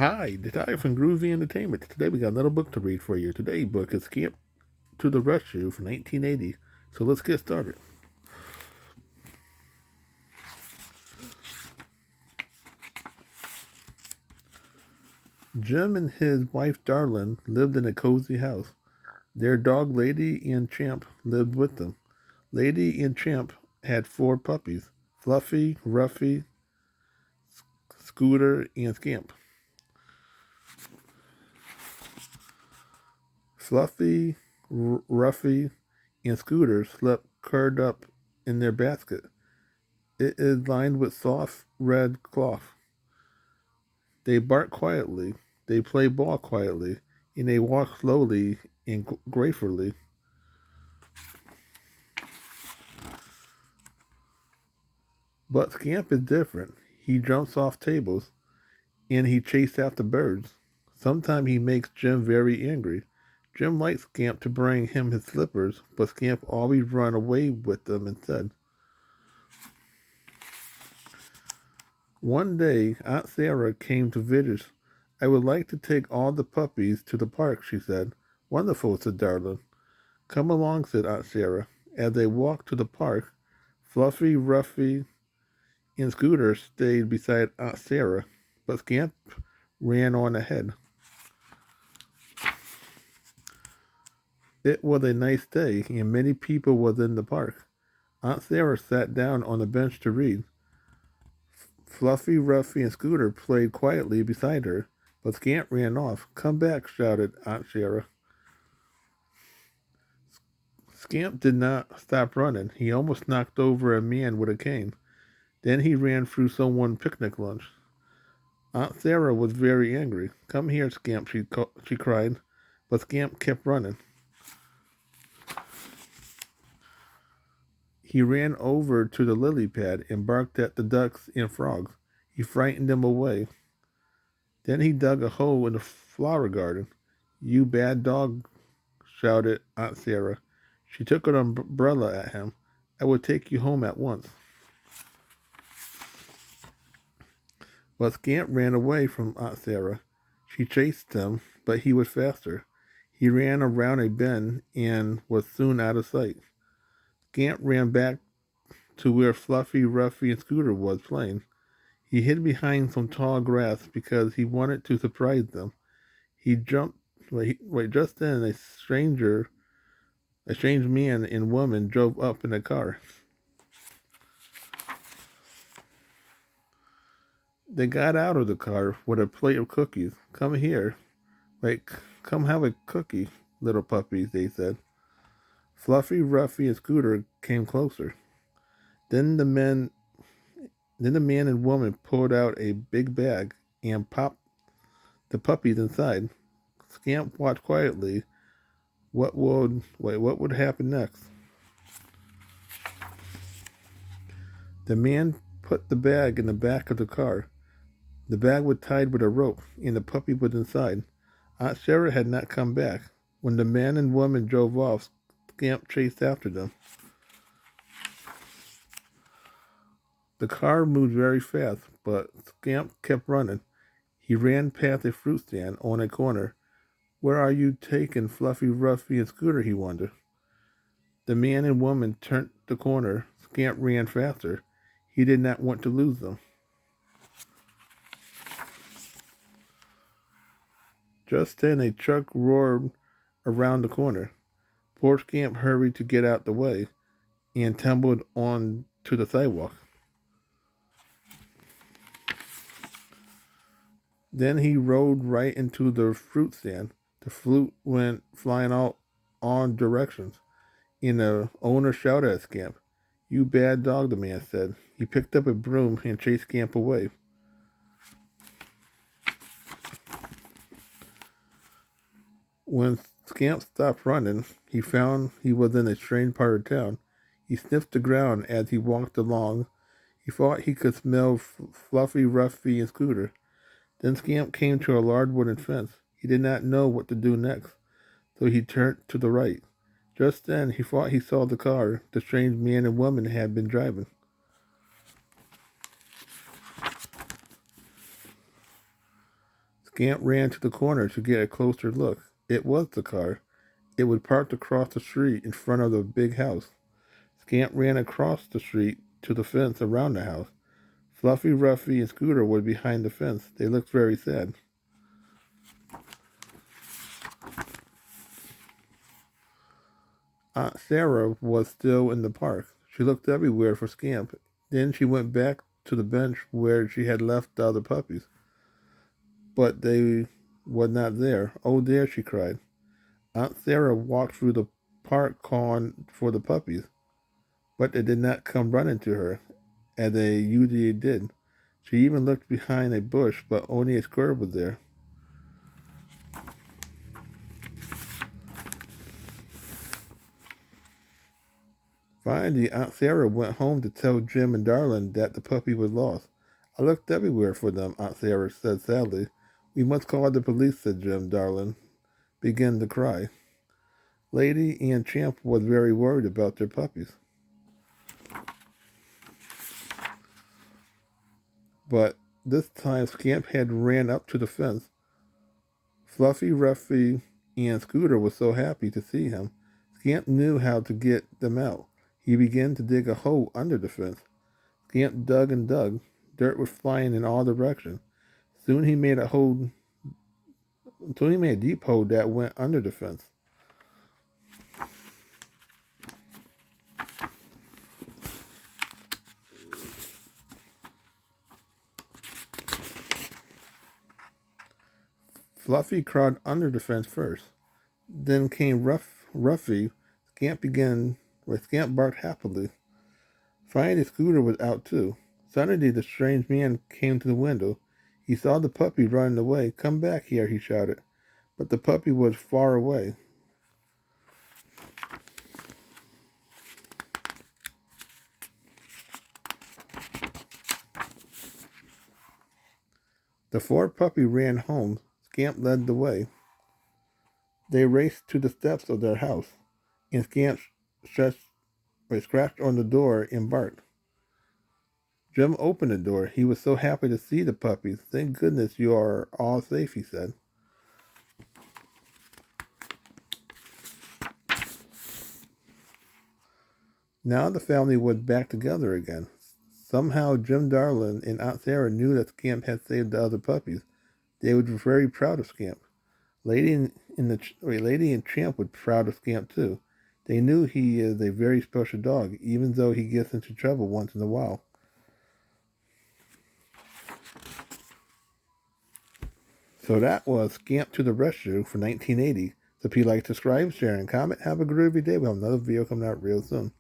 Hi, Ty from Groovy Entertainment. Today we got another book to read for you. Today's book is Scamp to the Rescue from 1980. So let's get started. Jim and his wife Darlin lived in a cozy house. Their dog Lady and Champ lived with them. Lady and Champ had four puppies: Fluffy, Ruffy, Scooter, and Scamp. Fluffy, Ruffy, and Scooter slept curled up in their basket. It is lined with soft red cloth. They bark quietly, they play ball quietly, and they walk slowly and gracefully. But Scamp is different. He jumps off tables and he chases after birds. Sometimes he makes Jim very angry. Jim likes Scamp to bring him his slippers, but Scamp always run away with them instead. One day, Aunt Sarah came to visit. I would like to take all the puppies to the park, she said. Wonderful, said Darlin. Come along, said Aunt Sarah. As they walked to the park, Fluffy, Ruffy, and Scooter stayed beside Aunt Sarah, but Scamp ran on ahead. It was a nice day, and many people was in the park. Aunt Sarah sat down on a bench to read. Fluffy, Ruffy, and Scooter played quietly beside her, but Scamp ran off. Come back, shouted Aunt Sarah. Scamp did not stop running. He almost knocked over a man with a cane. Then he ran through someone's picnic lunch. Aunt Sarah was very angry. Come here, Scamp, she cried. But Scamp kept running. He ran over to the lily pad and barked at the ducks and frogs. He frightened them away. Then he dug a hole in the flower garden. You bad dog, shouted Aunt Sarah. She took an umbrella at him. I will take you home at once. But Scamp ran away from Aunt Sarah. She chased him, but he was faster. He ran around a bend and was soon out of sight. Scamp ran back to where Fluffy, Ruffy, and Scooter was playing. He hid behind some tall grass because he wanted to surprise them. He jumped. Just then, a strange man and woman drove up in a car. They got out of the car with a plate of cookies. Come here. Like, come have a cookie, little puppies, they said. Fluffy, Ruffy, and Scooter came closer. Then the men then the man and woman pulled out a big bag and popped the puppies inside. Scamp watched quietly. What would happen next? The man put the bag in the back of the car. The bag was tied with a rope, and the puppy was inside. Aunt Sarah had not come back. When the man and woman drove off, Scamp chased after them. The car moved very fast, but Scamp kept running. He ran past a fruit stand on a corner. Where are you taking Fluffy, Ruffy, and Scooter? He wondered. The man and woman turned the corner. Scamp ran faster. He did not want to lose them. Just then a truck roared around the corner. Poor Scamp hurried to get out the way and tumbled on to the sidewalk. Then he rode right into the fruit stand. The fruit went flying out all directions, and the owner shouted at Scamp. You bad dog, the man said. He picked up a broom and chased Scamp away. When Scamp stopped running, he found he was in a strange part of town. He sniffed the ground as he walked along. He thought he could smell Fluffy, Ruffy, and Scooter. Then Scamp came to a large wooden fence. He did not know what to do next, so he turned to the right. Just then, he thought he saw the car the strange man and woman had been driving. Scamp ran to the corner to get a closer look. It was the car. It was parked across the street in front of the big house. Scamp ran across the street to the fence around the house. Fluffy, Ruffy, and Scooter were behind the fence. They looked very sad. Aunt Sarah was still in the park. She looked everywhere for Scamp. Then she went back to the bench where she had left the other puppies. But they were not there. Oh, there, she cried. Aunt Sarah walked through the park calling for the puppies, but they did not come running to her, as they usually did. She even looked behind a bush, but only a squirrel was there. Finally, Aunt Sarah went home to tell Jim and Darlin that the puppy was lost. I looked everywhere for them, Aunt Sarah said sadly. We must call the police, said Jim. Darlin began to cry. Lady and Champ was very worried about their puppies. But this time Scamp had ran up to the fence. Fluffy, Ruffy, and Scooter were so happy to see him. Scamp knew how to get them out. He began to dig a hole under the fence. Scamp dug and dug. Dirt was flying in all directions. Soon he made a deep hole that went under the fence. Fluffy crawled under the fence first. Then came Ruffy. Scamp barked happily. Finally, Scooter was out too. Suddenly, the strange man came to the window. He saw the puppy running away. Come back here, he shouted. But the puppy was far away. The four puppy ran home. Scamp led the way. They raced to the steps of their house, and Scamp scratched on the door and barked. Jim opened the door. He was so happy to see the puppies. Thank goodness you are all safe, he said. Now the family was back together again. Somehow Jim Darlin and Aunt Sarah knew that Scamp had saved the other puppies. They were very proud of Scamp. Lady and Champ were proud of Scamp too. They knew he is a very special dog, even though he gets into trouble once in a while. So that was Scamp to the Rescue for 1980. So if you like, subscribe, share, and comment, have a groovy day. We'll have another video coming out real soon.